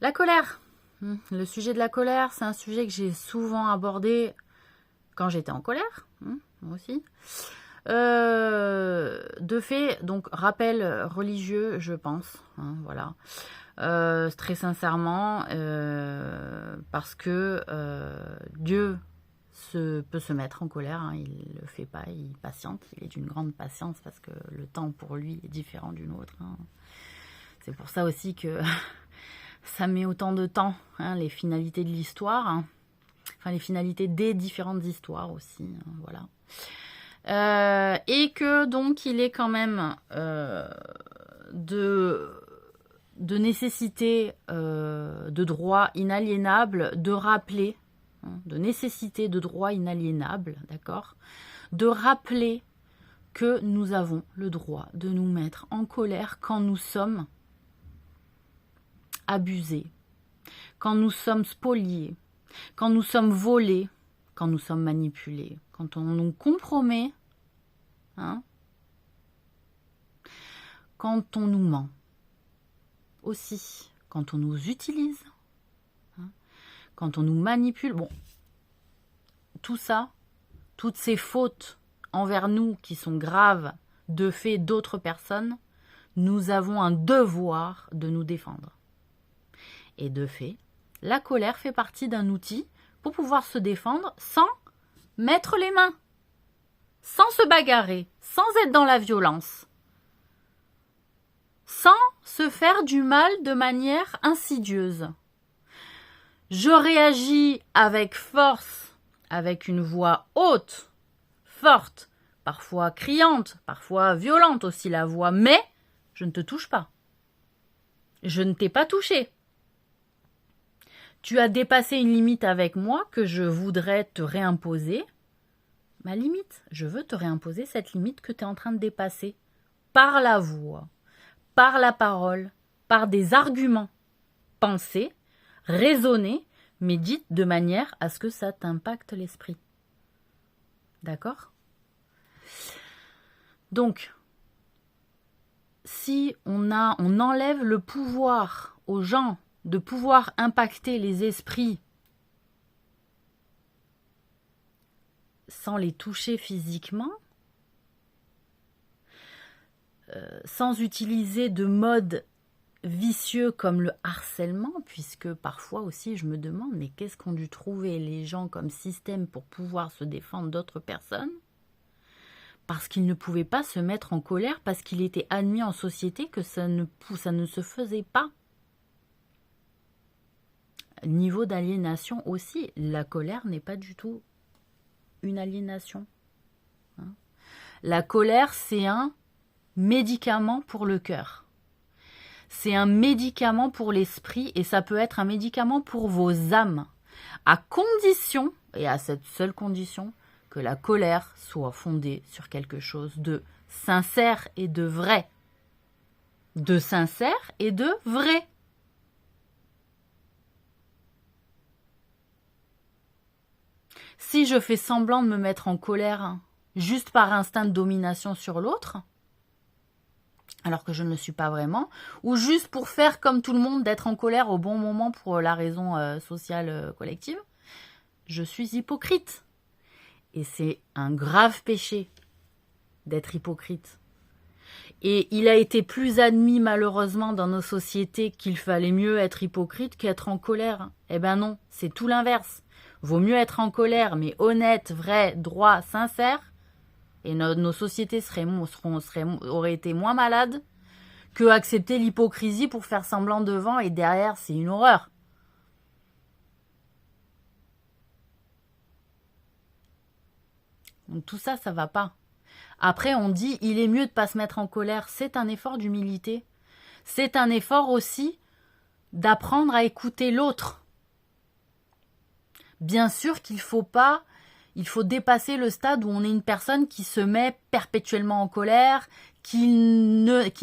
La colère. Le sujet de la colère, c'est un sujet que j'ai souvent abordé quand j'étais en colère, moi aussi. De fait, donc rappel religieux, je pense, voilà. Très sincèrement, parce que Dieu peut se mettre en colère, il le fait pas, il patiente, il est d'une grande patience parce que le temps pour lui est différent d'une autre. C'est pour ça aussi que ça met autant de temps, les finalités de l'histoire, enfin les finalités des différentes histoires aussi, voilà. Et que donc il est quand même de nécessité de droit inaliénable de rappeler, de nécessité de droit inaliénable, d'accord, de rappeler que nous avons le droit de nous mettre en colère quand nous sommes abusés, quand nous sommes spoliés, quand nous sommes volés, quand nous sommes manipulés, quand on nous compromet, quand on nous ment, aussi quand on nous utilise, quand on nous manipule. Bon, tout ça, toutes ces fautes envers nous qui sont graves de fait d'autres personnes, nous avons un devoir de nous défendre. Et de fait, la colère fait partie d'un outil pour pouvoir se défendre sans mettre les mains, sans se bagarrer, sans être dans la violence, sans se faire du mal de manière insidieuse. Je réagis avec force, avec une voix haute, forte, parfois criante, parfois violente aussi la voix, mais je ne te touche pas. Je ne t'ai pas touché. Tu as dépassé une limite avec moi que je voudrais te réimposer. Ma limite, je veux te réimposer cette limite que tu es en train de dépasser par la voix, par la parole, par des arguments pensés, raisonnés, mais dites de manière à ce que ça t'impacte l'esprit. D'accord ? Donc, si on enlève le pouvoir aux gens de pouvoir impacter les esprits sans les toucher physiquement, sans utiliser de modes vicieux comme le harcèlement, puisque parfois aussi je me demande, mais qu'est-ce qu'ont dû trouver les gens comme système pour pouvoir se défendre d'autres personnes ? Parce qu'ils ne pouvaient pas se mettre en colère, parce qu'il était admis en société que ça ne se faisait pas. Niveau d'aliénation aussi, la colère n'est pas du tout une aliénation. La colère, c'est un médicament pour le cœur. C'est un médicament pour l'esprit et ça peut être un médicament pour vos âmes, à condition, et à cette seule condition, que la colère soit fondée sur quelque chose de sincère et de vrai. De sincère et de vrai. Si je fais semblant de me mettre en colère juste par instinct de domination sur l'autre, alors que je ne le suis pas vraiment, ou juste pour faire comme tout le monde, d'être en colère au bon moment pour la raison sociale collective, je suis hypocrite. Et c'est un grave péché d'être hypocrite. Et il a été plus admis malheureusement dans nos sociétés qu'il fallait mieux être hypocrite qu'être en colère. Eh ben non, c'est tout l'inverse. Vaut mieux être en colère, mais honnête, vrai, droit, sincère, et nos sociétés auraient été moins malades que accepter l'hypocrisie pour faire semblant devant et derrière, c'est une horreur. Donc tout ça, ça va pas. Après, on dit, il est mieux de pas se mettre en colère. C'est un effort d'humilité. C'est un effort aussi d'apprendre à écouter l'autre. Bien sûr qu'il faut dépasser le stade où on est une personne qui se met perpétuellement en colère, qui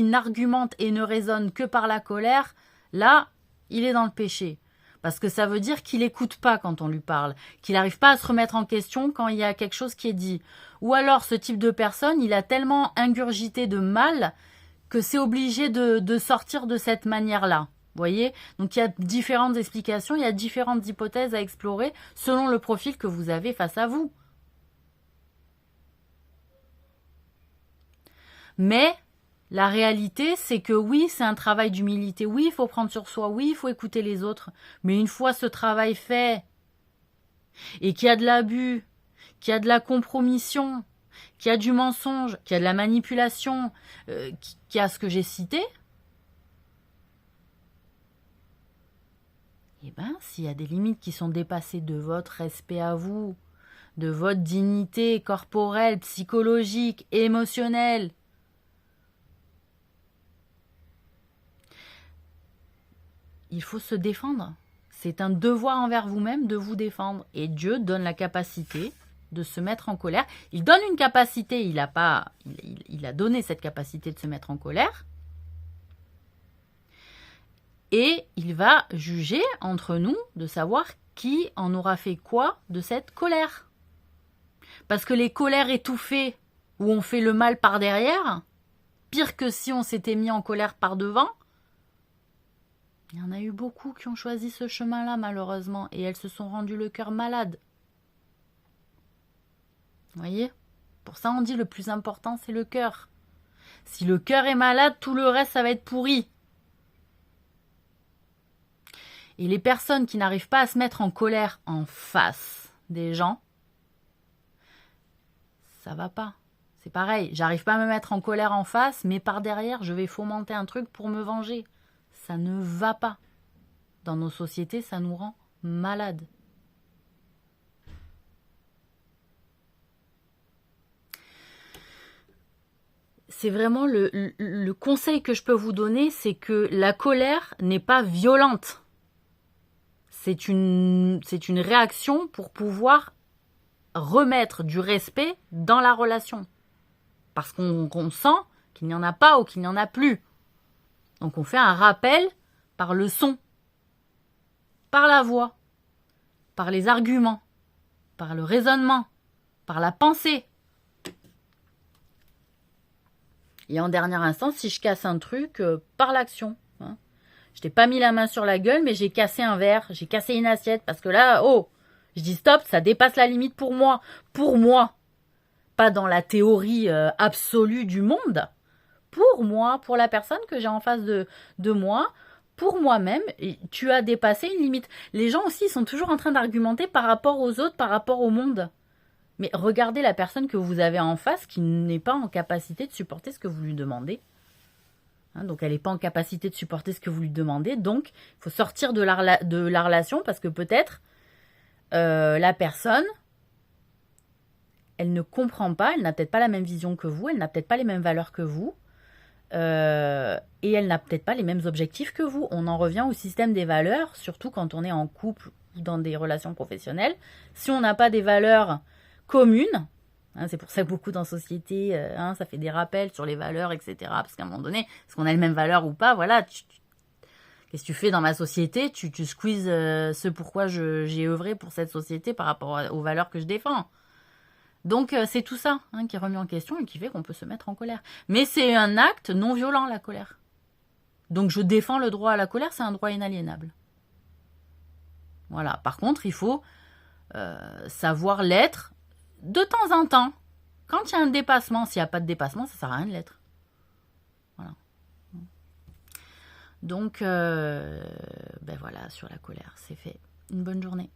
n'argumente et ne raisonne que par la colère. Là, il est dans le péché. Parce que ça veut dire qu'il n'écoute pas quand on lui parle, qu'il n'arrive pas à se remettre en question quand il y a quelque chose qui est dit. Ou alors, ce type de personne, il a tellement ingurgité de mal que c'est obligé de sortir de cette manière-là. Voyez? Donc, il y a différentes explications, il y a différentes hypothèses à explorer selon le profil que vous avez face à vous. Mais la réalité, c'est que oui, c'est un travail d'humilité. Oui, il faut prendre sur soi. Oui, il faut écouter les autres. Mais une fois ce travail fait, et qu'il y a de l'abus, qu'il y a de la compromission, qu'il y a du mensonge, qu'il y a de la manipulation, qu'il y a ce que j'ai cité, eh bien, s'il y a des limites qui sont dépassées de votre respect à vous, de votre dignité corporelle, psychologique, émotionnelle, il faut se défendre. C'est un devoir envers vous-même de vous défendre. Et Dieu donne la capacité de se mettre en colère. Il donne une capacité, il a donné cette capacité de se mettre en colère. Et il va juger entre nous de savoir qui en aura fait quoi de cette colère. Parce que les colères étouffées, où on fait le mal par derrière, pire que si on s'était mis en colère par devant, il y en a eu beaucoup qui ont choisi ce chemin-là, malheureusement, et elles se sont rendues le cœur malade. Vous voyez? Pour ça, on dit le plus important, c'est le cœur. Si le cœur est malade, tout le reste, ça va être pourri. Et les personnes qui n'arrivent pas à se mettre en colère en face des gens, ça va pas. C'est pareil, j'arrive pas à me mettre en colère en face, mais par derrière, je vais fomenter un truc pour me venger. Ça ne va pas. Dans nos sociétés, ça nous rend malades. C'est vraiment le conseil que je peux vous donner, c'est que la colère n'est pas violente. C'est une réaction pour pouvoir remettre du respect dans la relation. Parce qu'on sent qu'il n'y en a pas ou qu'il n'y en a plus. Donc on fait un rappel par le son, par la voix, par les arguments, par le raisonnement, par la pensée. Et en dernière instance, si je casse un truc, par l'action. Hein. Je t'ai pas mis la main sur la gueule, mais j'ai cassé un verre, j'ai cassé une assiette, parce que là, je dis stop, ça dépasse la limite pour moi. Pour moi. Pas dans la théorie absolue du monde. Pour moi, pour la personne que j'ai en face de moi, pour moi-même, tu as dépassé une limite. Les gens aussi sont toujours en train d'argumenter par rapport aux autres, par rapport au monde. Mais regardez la personne que vous avez en face qui n'est pas en capacité de supporter ce que vous lui demandez. Hein, donc elle n'est pas en capacité de supporter ce que vous lui demandez. Donc il faut sortir de la relation parce que peut-être la personne, elle ne comprend pas, elle n'a peut-être pas la même vision que vous, elle n'a peut-être pas les mêmes valeurs que vous. Et elle n'a peut-être pas les mêmes objectifs que vous. On en revient au système des valeurs, surtout quand on est en couple ou dans des relations professionnelles. Si on n'a pas des valeurs communes, hein, c'est pour ça que beaucoup dans la société, ça fait des rappels sur les valeurs, etc. Parce qu'à un moment donné, est-ce qu'on a les mêmes valeurs ou pas? Voilà, qu'est-ce que tu fais dans ma société? Tu squeezes ce pourquoi j'ai œuvré pour cette société par rapport aux valeurs que je défends. Donc, c'est tout ça qui est remis en question et qui fait qu'on peut se mettre en colère. Mais c'est un acte non violent, la colère. Donc, je défends le droit à la colère, c'est un droit inaliénable. Voilà. Par contre, il faut savoir l'être de temps en temps. Quand il y a un dépassement, s'il n'y a pas de dépassement, ça ne sert à rien de l'être. Voilà. Donc, voilà, sur la colère, c'est fait. Une bonne journée.